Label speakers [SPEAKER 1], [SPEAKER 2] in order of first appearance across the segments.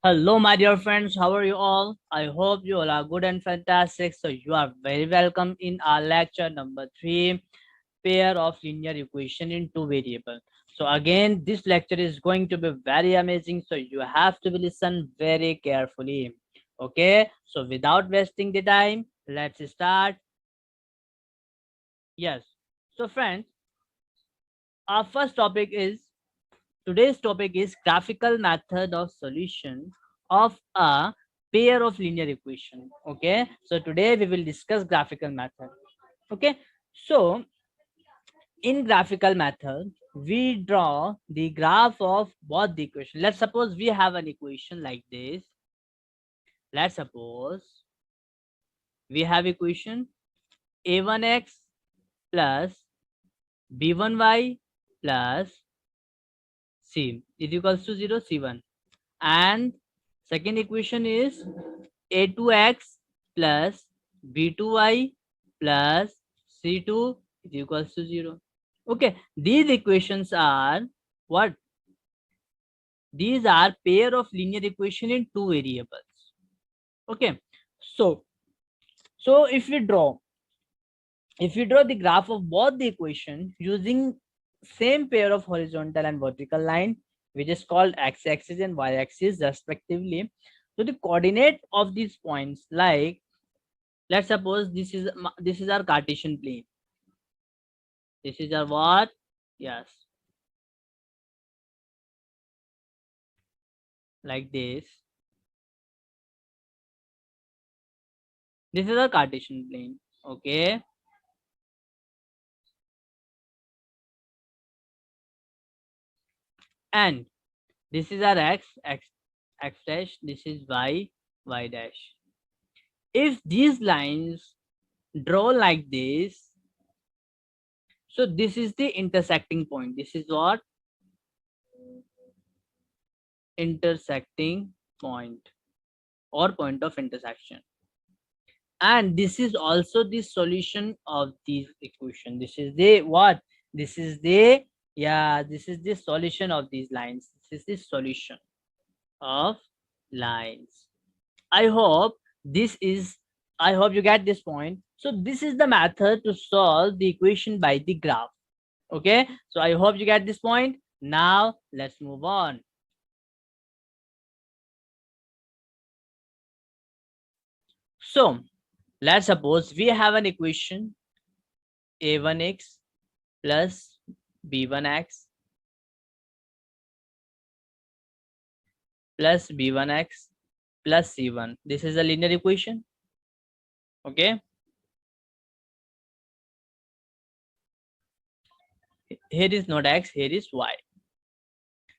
[SPEAKER 1] Hello, my dear friends. How are you all? I hope you all are good and fantastic. So you are very welcome in our lecture number 3, pair of linear equation in two variable. So again, this lecture is going to be very amazing. So you have to listen very carefully. Okay. So without wasting the time, let's start. Yes. So friends, our first topic is today's topic is graphical method of solution of a pair of linear equation. Okay, so today we will discuss graphical method. Okay, so in graphical method we draw the graph of both the equation. Let's suppose we have an equation like this. Let's suppose we have equation a1x plus b1y plus c is equals to 0, c1, and second equation is a2x plus b2y plus c2 is equals to 0. Okay, these equations are what? These are pair of linear equation in two variables. Okay, so if we draw the graph of both the equation using same pair of horizontal and vertical line, which is called x-axis and y-axis respectively, so the coordinate of these points, like let's suppose this is our Cartesian plane. This is our what? Yes, like this. This is our Cartesian plane. Okay, and this is our x dash. This is y dash. If these lines draw like this, so this is the intersecting point. This is what? Intersecting point or point of intersection. And this is also the solution of this equation. This is the what? This is the, yeah, this is the solution of these lines. This is the solution of lines. I hope this is, I hope you get this point. So this is the method to solve the equation by the graph. Okay, so I hope you get this point. Now let's move on. So let's suppose we have an equation a1x plus b1x plus b1x plus c1. This is a linear equation. Okay, here is not x, here is y.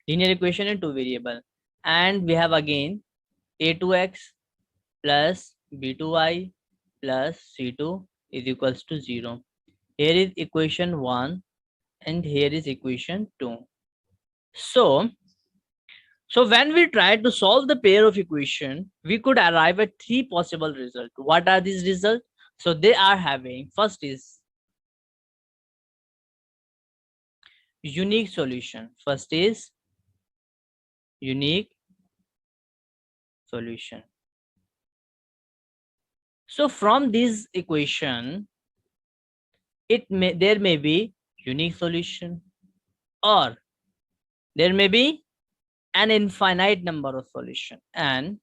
[SPEAKER 1] Linear equation in two variable, and we have again a2x plus b2y plus c2 is equals to 0. Here is equation 1 and here is equation 2. So when we try to solve the pair of equation, we could arrive at three possible results. What are these results? So they are having, first is unique solution. First is unique solution. So from this equation, there may be unique solution, or there may be an infinite number of solution, and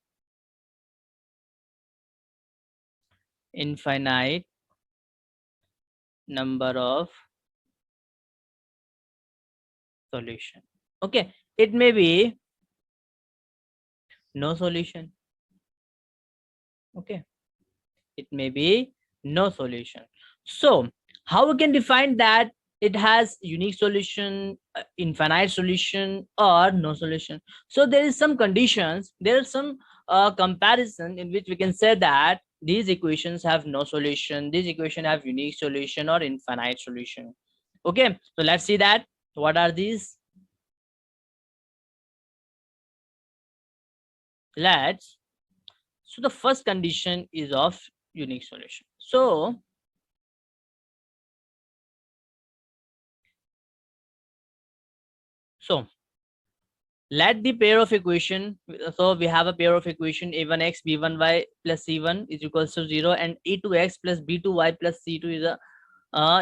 [SPEAKER 1] infinite number of solution. Okay, it may be no solution. Okay, it may be no solution. So how we can define that it has unique solution, infinite solution, or no solution? So there is some conditions, there is some comparison in which we can say that these equations have no solution, these equations have unique solution or infinite solution. Okay, so let's see that. What are these? So the first condition is of unique solution. So let the pair of equation, so we have a pair of equation a1x b1y plus c1 is equals to 0, and a2x plus b2y plus c2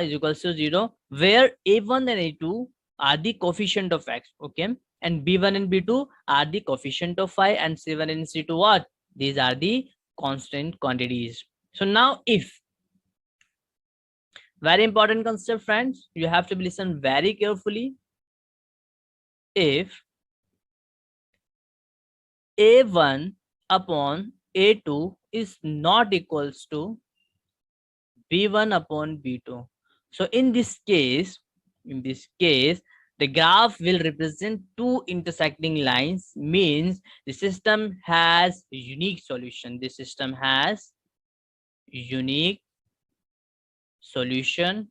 [SPEAKER 1] is equals to 0, where a1 and a2 are the coefficient of x, okay, and b1 and b2 are the coefficient of y, and c1 and c2 what? These are the constant quantities. So now if, very important concept friends, you have to listen very carefully. If a1 upon a2 is not equals to b1 upon b2, so in this case, the graph will represent two intersecting lines, means the system has unique solution. The system has unique solution,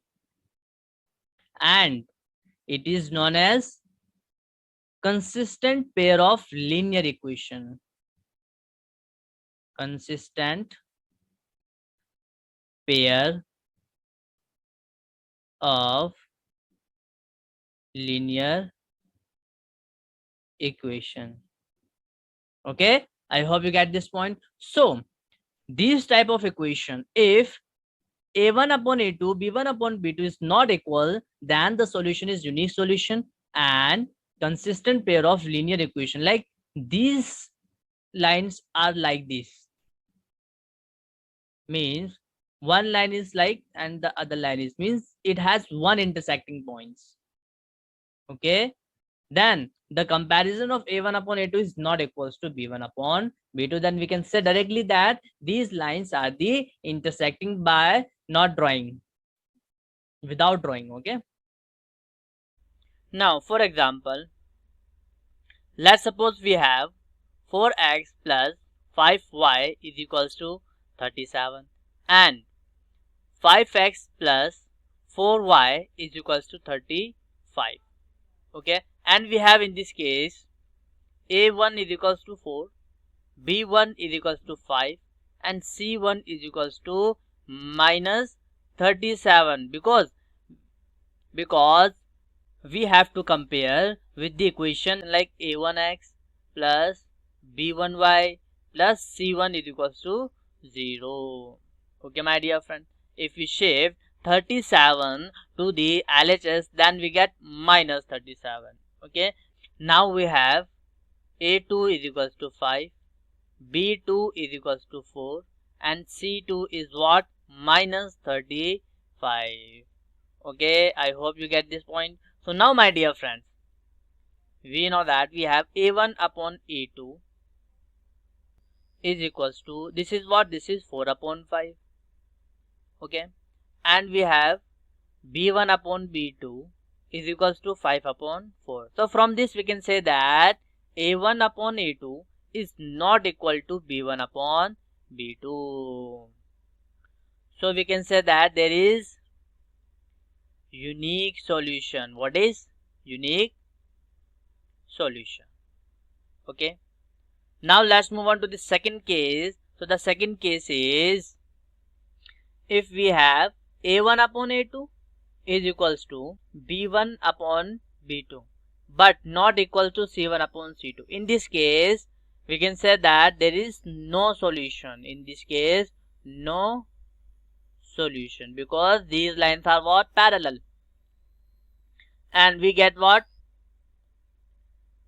[SPEAKER 1] and it is known as consistent pair of linear equation. Consistent pair of linear equation. Okay, I hope you get this point. So this type of equation, if a1 upon a2 b1 upon b2 is not equal, then the solution is unique solution and consistent pair of linear equation. Like these lines are like this, means one line is like and the other line is, means it has one intersecting points. Okay, then the comparison of a1 upon a2 is not equals to b1 upon b2, then we can say directly that these lines are the intersecting by not drawing, without drawing. Okay, now for example, let's suppose we have 4x plus 5y is equals to 37, and 5x plus 4y is equals to 35. Okay, and we have in this case a1 is equals to 4, b1 is equals to 5, and c1 is equals to minus 37, because we have to compare with the equation like a1x plus b1y plus c1 is equals to 0. Okay, my dear friend, if we shift 37 to the LHS, then we get minus 37. Okay, now we have a2 is equals to 5, b2 is equals to 4, and c2 is what? Minus 35. Okay, I hope you get this point. So now my dear friends, we know that we have a1 upon a2 is equals to, this is what? This is 4 upon 5. Okay, and we have b1 upon b2 is equals to 5 upon 4. So from this we can say that a1 upon a2 is not equal to b1 upon b2. So we can say that there is unique solution. What is unique solution? Okay, now let's move on to the second case. So the second case is, if we have a1 upon a2 is equals to b1 upon b2 but not equal to c1 upon c2. In this case we can say that there is no solution. In this case, no solution, because these lines are what? Parallel. And we get what?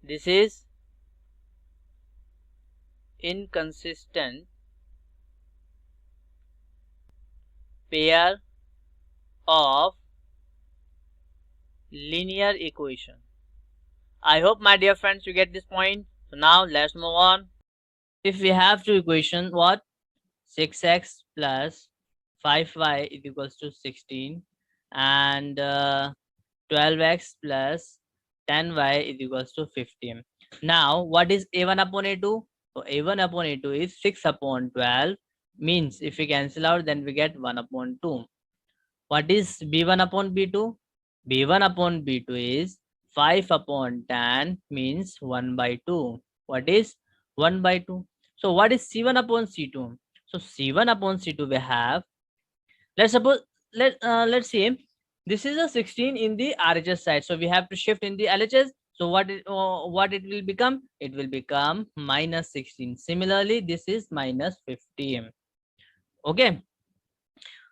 [SPEAKER 1] This is inconsistent pair of linear equation. I hope my dear friends you get this point. So now let's move on. If we have two equations, what? 6x plus 5y is equals to 16, and 12x plus 10y is equals to 15. Now what is a1 upon a2? So a1 upon a2 is 6 upon 12, means if we cancel out, then we get 1 upon 2. What is b1 upon b2? b1 upon b2 is 5 upon 10, means 1 by 2. What is 1 by 2? So what is c1 upon c2? So c1 upon c2 we have, let's suppose, let's see, this is a 16 in the RHS side, so we have to shift in the LHS. So what it will become? It will become minus 16. Similarly, this is minus 50. Okay.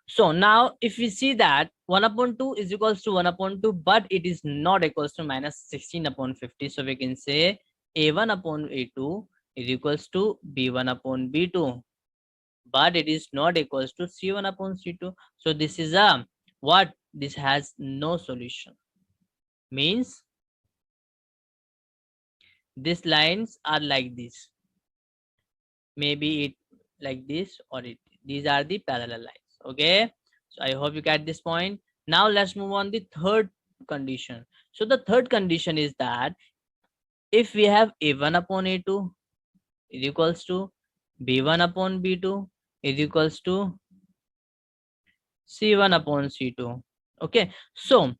[SPEAKER 1] So now if we see that 1 upon 2 is equals to 1 upon 2, but it is not equals to minus 16 upon 50. So we can say A1 upon A2 is equals to B1 upon B2, but it is not equals to C1 upon C2. So this is a what? This has no solution. Means these lines are like this. Maybe it like this, or these are the parallel lines. Okay, so I hope you get this point. Now let's move on the third condition. So the third condition is that if we have A1 upon A2 is equals to B1 upon B2 is equals to C1 upon C2. Okay, so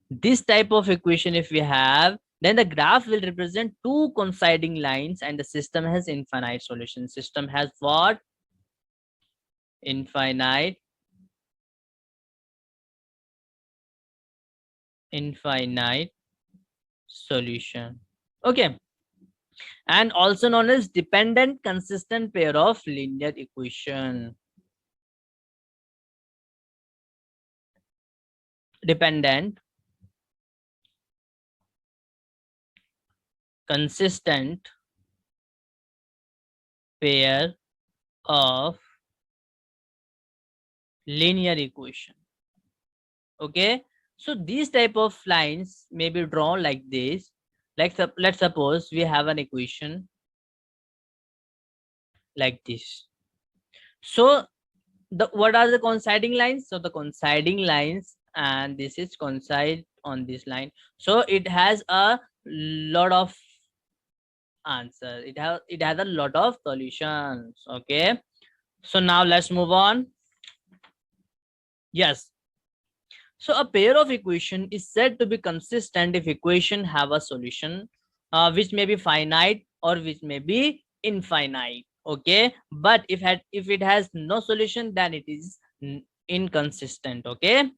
[SPEAKER 1] this type of equation if we have, then the graph will represent two coinciding lines and the system has infinite solution. System has what? Infinite solution. Okay, and also known as dependent consistent pair of linear equation. Dependent consistent pair of linear equation. Okay, so these type of lines may be drawn like this. Like let's suppose we have an equation like this. So the what are the coinciding lines? So the coinciding lines, and this is coincide on this line, so it has a lot of answer. It has a lot of solutions. Okay, so now let's move on. Yes, so a pair of equation is said to be consistent if equation have a solution which may be finite or which may be infinite. Okay, but if it has no solution, then it is inconsistent. Okay,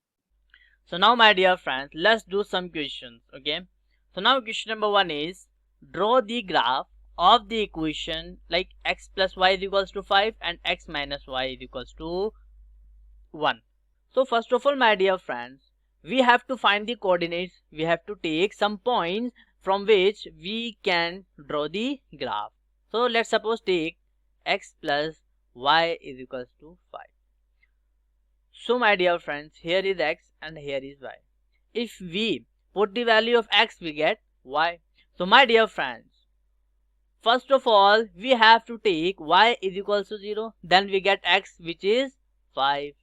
[SPEAKER 1] so now my dear friends, let's do some questions. Okay, so now question number 1 is draw the graph of the equation like x plus y is equals to 5 and x minus y is equals to 1. So first of all, my dear friends, we have to find the coordinates. We have to take some points from which we can draw the graph. So let's suppose take x plus y is equals to 5. So my dear friends, here is x and here is y. If we put the value of x, we get y. So my dear friends, first of all, we have to take y is equals to 0. Then we get x, which is 5.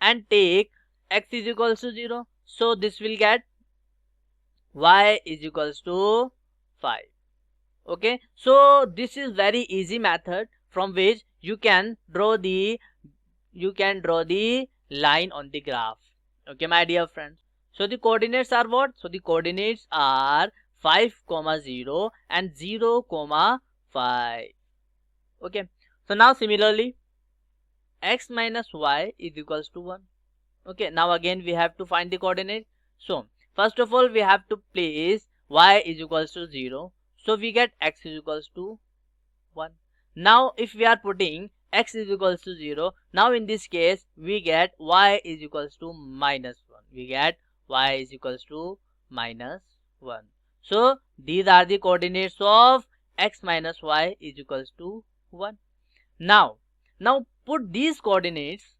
[SPEAKER 1] And take x is equals to 0. So this will get y is equals to 5. Okay, so this is very easy method from which you can draw the line on the graph. Okay, my dear friends, so the coordinates are what? So the coordinates are 5, 0 and 0, 5. Okay, so now similarly x minus y is equals to 1. Okay, now again we have to find the coordinate. So first of all, we have to place y is equals to 0. So we get x is equals to 1. Now if we are putting x is equals to 0, now in this case we get y is equals to minus 1. We get y is equals to minus 1. So these are the coordinates of x minus y is equals to 1. Now put these coordinates.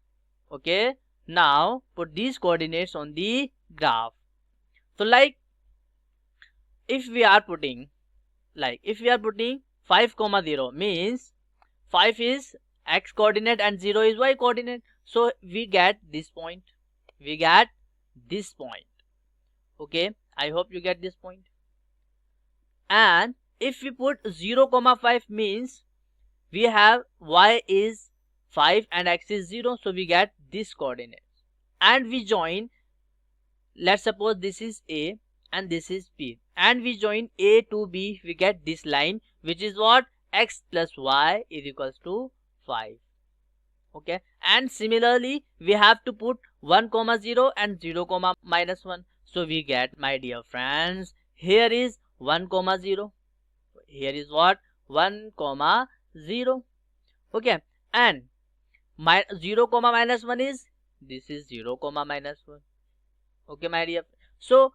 [SPEAKER 1] Okay, now put these coordinates on the graph. So like if we are putting 5, 0 means 5 is x coordinate and 0 is y coordinate. So we get this point. Okay, I hope you get this point. And if we put 0, 5 means we have y is 5 and x is 0. So we get this coordinate. And we join, let's suppose this is A and this is B, and we join A to B, we get this line, which is what? X plus y is equals to 5. Okay, and similarly we have to put 1, 0 and 0, minus 1. So we get, my dear friends, here is 1 comma 0. Here is what? 1 comma 0. Okay, and 0 comma minus 1 is, this is 0 comma minus 1. Okay, my dear. So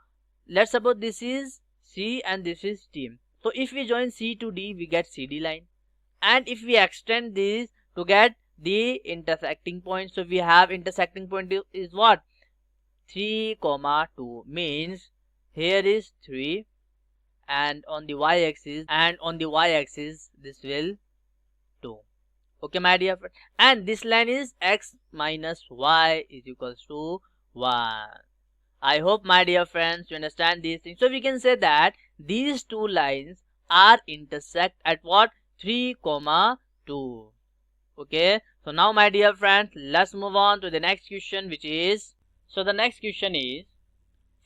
[SPEAKER 1] let's suppose this is C and this is D. So if we join C to D, we get CD line. And if we extend this to get the intersecting point, so we have intersecting point is what? 3 comma 2, means here is 3, and on the y-axis this will 2. Okay, my dear friend, and this line is x minus y is equals to 1. I hope, my dear friends, you understand these things. So we can say that these two lines are intersect at what? 3 comma 2. Okay, so now, my dear friends, let's move on to the next question, which is, so the next question is,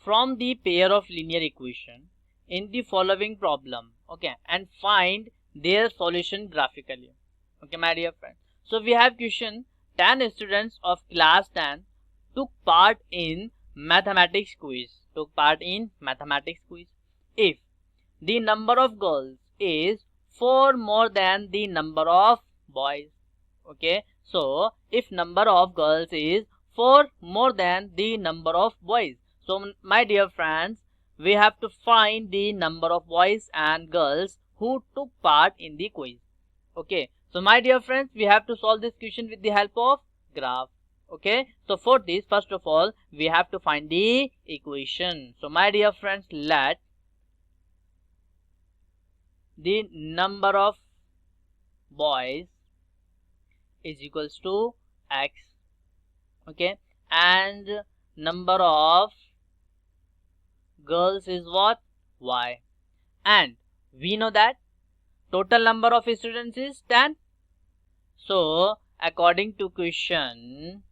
[SPEAKER 1] from the pair of linear equation in the following problem, okay, and find their solution graphically. Okay, my dear friend, so we have question: 10 students of class 10 took part in mathematics quiz. If the number of girls is 4 more than the number of boys. Okay, so if number of girls is 4 more than the number of boys, so my dear friends, we have to find the number of boys and girls who took part in the quiz. Okay, so my dear friends, we have to solve this question with the help of graph. Okay, so for this, first of all, we have to find the equation. So my dear friends, let the number of boys is equals to x, okay, and number of girls is what? Y. And we know that total number of students is 10. So according to question,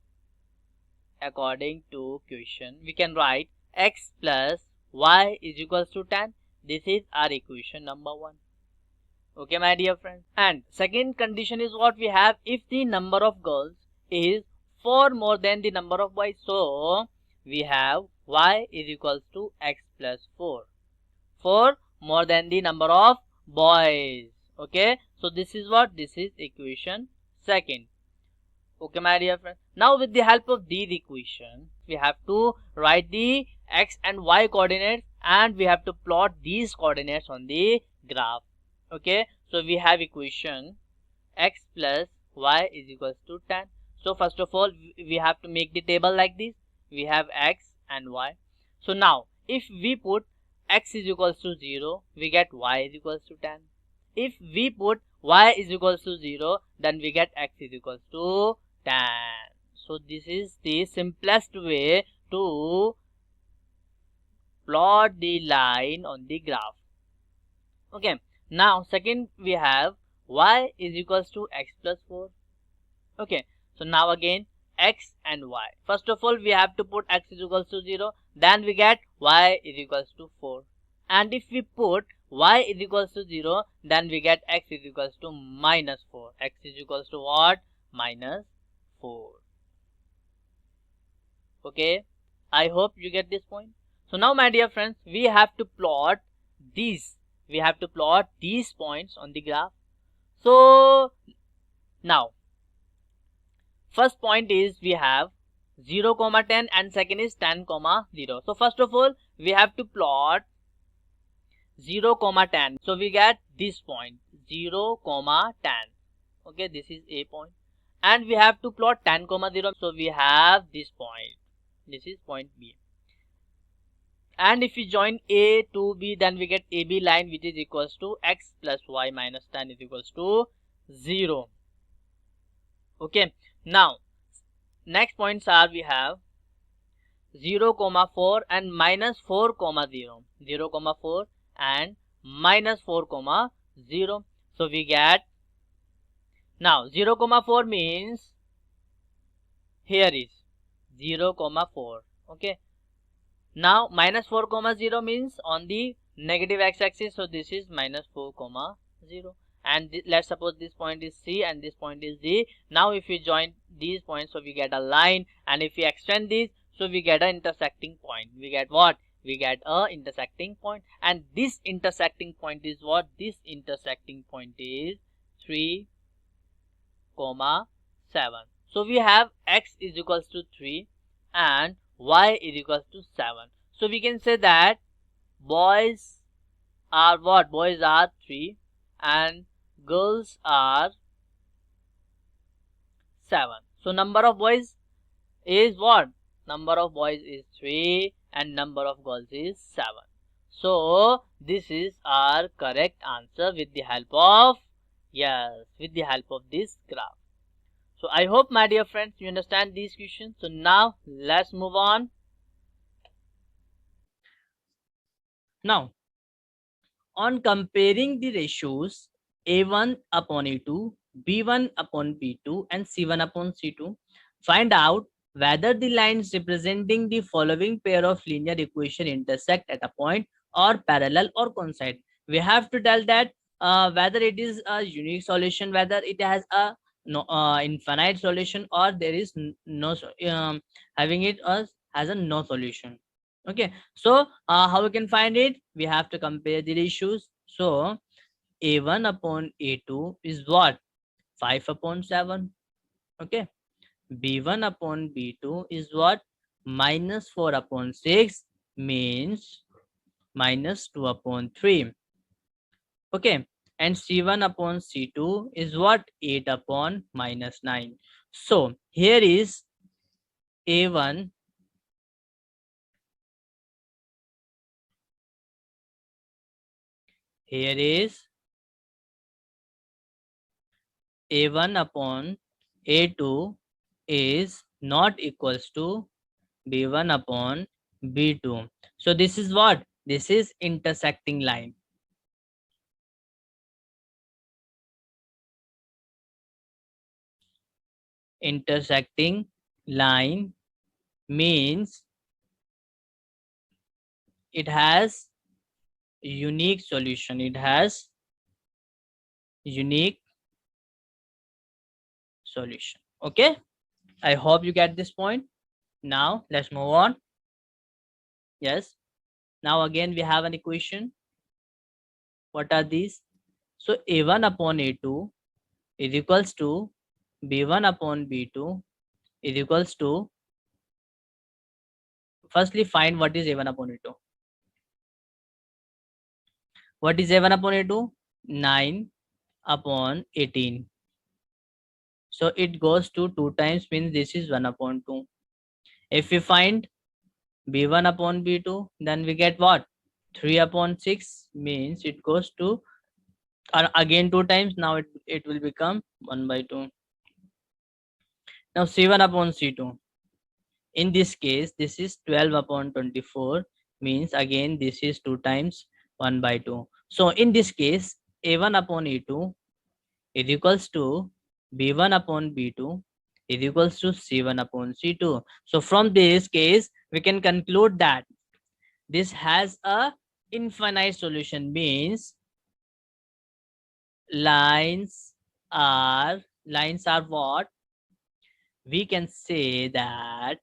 [SPEAKER 1] we can write x plus y is equals to 10. This is our equation number 1. Okay, my dear friends. And second condition is what we have: if the number of girls is 4 more than the number of boys. So we have y is equals to x plus 4. 4 more than the number of boys. Okay, so this is what? This is equation second. Okay, my dear friends. Now with the help of these equations, we have to write the x and y coordinates, and we have to plot these coordinates on the graph. Okay, so we have equation x plus y is equals to 10. So first of all, we have to make the table like this. We have x and y. So now if we put x is equals to 0, we get y is equals to 10. If we put y is equals to 0, then we get x is equals to 10. So this is the simplest way to plot the line on the graph. Okay, now second we have y is equals to x plus 4. Okay, so now again x and y. First of all, we have to put x is equals to 0, then we get y is equals to 4. And if we put y is equals to 0, then we get x is equals to minus 4. X is equals to what? Minus 4. Okay, I hope you get this point. So now, my dear friends, we have to plot these. We have to plot these points on the graph. So now first point is we have 0 comma 10 and second is 10 comma 0. So first of all, we have to plot 0 comma 10. So we get this point 0 comma 10. Okay, this is a point, and we have to plot 10 comma 0. So we have this point. This is point B. And if we join A to B, then we get AB line, which is equals to x plus y minus 10 is equals to 0. Okay, now next points are we have 0 comma 4 and minus 4 comma 0. 0 comma 4 and minus 4 comma 0. So we get, now 0 comma 4 means here is 0 comma 4. Okay, now minus 4 comma 0 means on the negative x-axis, so this is minus 4 comma 0. And let's suppose this point is C and this point is D. Now if we join these points, so we get a line, and if we extend this, so we get an intersecting point. We get what? we get a intersecting point, and this intersecting point is what? This intersecting point is 3, 7. So we have x is equals to 3 and y is equals to 7. So we can say that boys are what? Boys are 3 and girls are 7. So number of boys is what? Number of boys is 3 and number of girls is 7. So this is our correct answer with the help of, yes, with the help of this graph. So I hope, my dear friends, you understand these questions. So now let's move on. Now, on comparing the ratios A1 upon A2, B1 upon B2 and C1 upon C2, find out whether the lines representing the following pair of linear equation intersect at a point or parallel or coincide. We have to tell that whether it is a unique solution, whether it has a infinite solution, or there is no having it as a no solution. Okay, so how we can find it? We have to compare the ratios. So A1 upon A2 is what? 5 upon 7. Okay, B1 upon B2 is what? Minus 4 upon 6, means minus 2 upon 3. Okay, and C1 upon C2 is what? 8 upon minus 9. So here is A1, here is A1 upon A2 is not equals to B1 upon B2. So this is what? This is intersecting line. Intersecting line means it has unique solution. It has unique solution. Okay, I hope you get this point. Now let's move on. Yes, now again we have an equation. What are these? So A1 upon A2 is equals to B1 upon B2 is equals to, firstly find what is A1 upon A2. What is A1 upon A2? 9 upon 18. So it goes to 2 times, means this is 1 upon 2. If we find B1 upon B2, then we get what? 3 upon 6, means it goes to again 2 times. Now it will become 1 by 2. Now C1 upon C2. In this case, this is 12 upon 24, means again this is 2 times 1 by 2. So in this case, A1 upon A2 is equals to B1 upon B2 is equals to C1 upon C2. So from this case, we can conclude that this has a infinite solution, means lines are what? We can say that,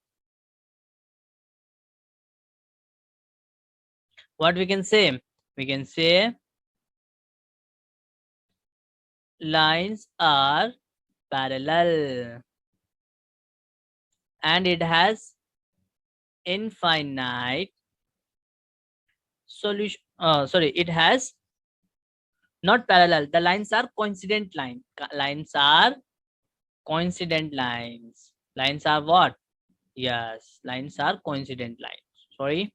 [SPEAKER 1] what we can say? We can say lines are parallel and it has infinite solution. Sorry, it has not parallel. The lines are coincident line. Lines are coincident lines. Lines are what? Yes, lines are coincident lines. Sorry,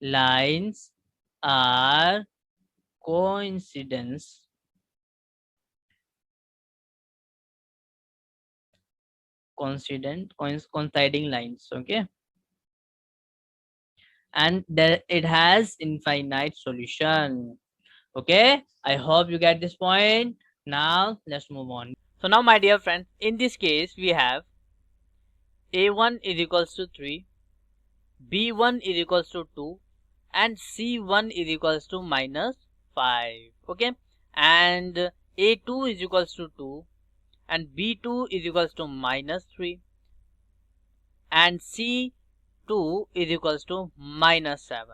[SPEAKER 1] lines are coincidence. Coinciding lines. Okay, and there it has infinite solution. Okay, I hope you get this point. Now let's move on. So now, my dear friends, in this case we have A1 is equals to 3, B1 is equals to 2 and C1 is equals to minus 5. Okay, and A2 is equals to 2 and B2 is equals to minus 3 and C2 2 is equals to minus 7.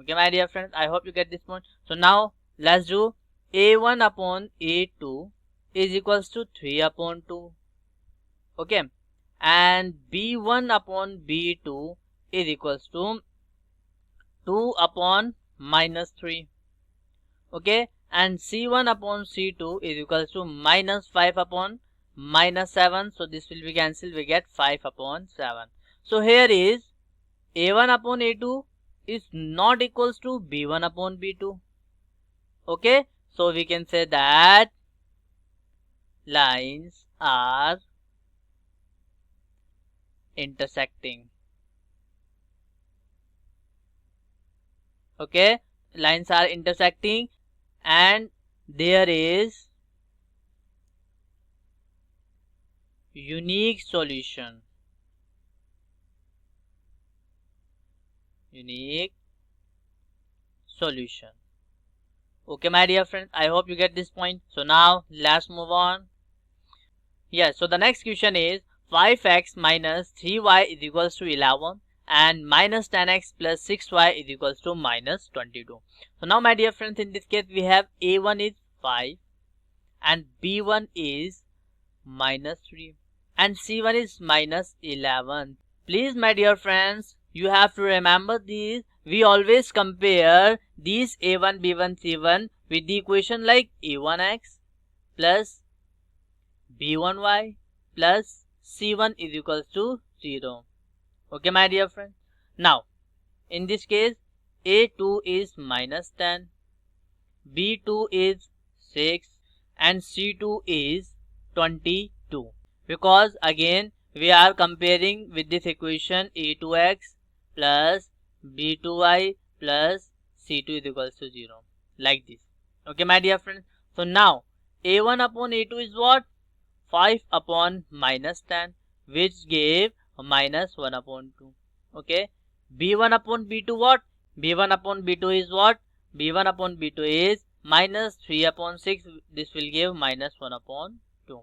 [SPEAKER 1] Okay, my dear friends, I hope you get this point. So now let's do a1 upon a2 is equals to 3 upon 2. Okay, and b1 upon b2 is equals to 2 upon minus 3. Okay, and c1 upon c2 is equals to minus 5 upon minus 7. So this will be cancelled, we get 5 upon 7. So here is a1 upon a2 is not equals to b1 upon b2. Okay, so we can say that lines are intersecting. Okay, lines are intersecting and there is unique solution. Unique solution. Okay, my dear friends, I hope you get this point. So now let's move on. Yes, so the next question is 5x minus 3y is equals to 11 and minus 10x plus 6y is equals to minus 22. So now, my dear friends, in this case we have a1 is 5 and b1 is minus 3 and c1 is minus 11. Please, my dear friends, you have to remember these. We always compare these a1, b1, c1 with the equation like a1x plus b1y plus c1 is equals to 0. Okay, my dear friend. Now, in this case, a2 is minus 10, b2 is 6 and c2 is 22. Because again, we are comparing with this equation a2x plus b2y plus c2 is equals to 0. Like this. Okay, my dear friends. So now, a1 upon a2 is what? 5 upon minus 10, which gave minus 1 upon 2. Okay, b1 upon b2 what? b1 upon b2 is what? b1 upon b2 is minus 3 upon 6. This will give minus 1 upon 2.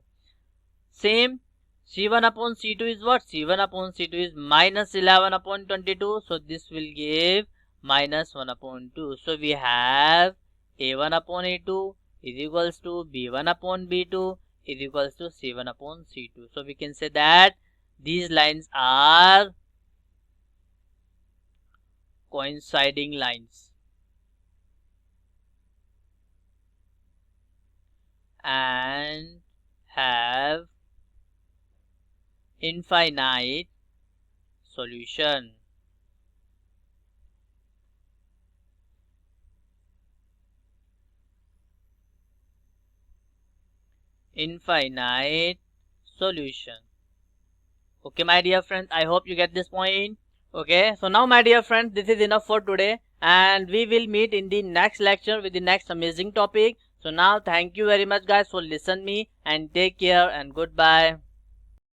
[SPEAKER 1] Same, c1 upon c2 is what? c1 upon c2 is minus 11 upon 22. So this will give minus 1 upon 2. So we have a1 upon a2 is equals to b1 upon b2 is equals to c1 upon c2. So we can say that these lines are coinciding lines and have infinite solution. Infinite solution. Okay, my dear friends, I hope you get this point. Okay, so now, my dear friends, this is enough for today and we will meet in the next lecture with the next amazing topic. So now, thank you very much guys for listening me and take care and goodbye.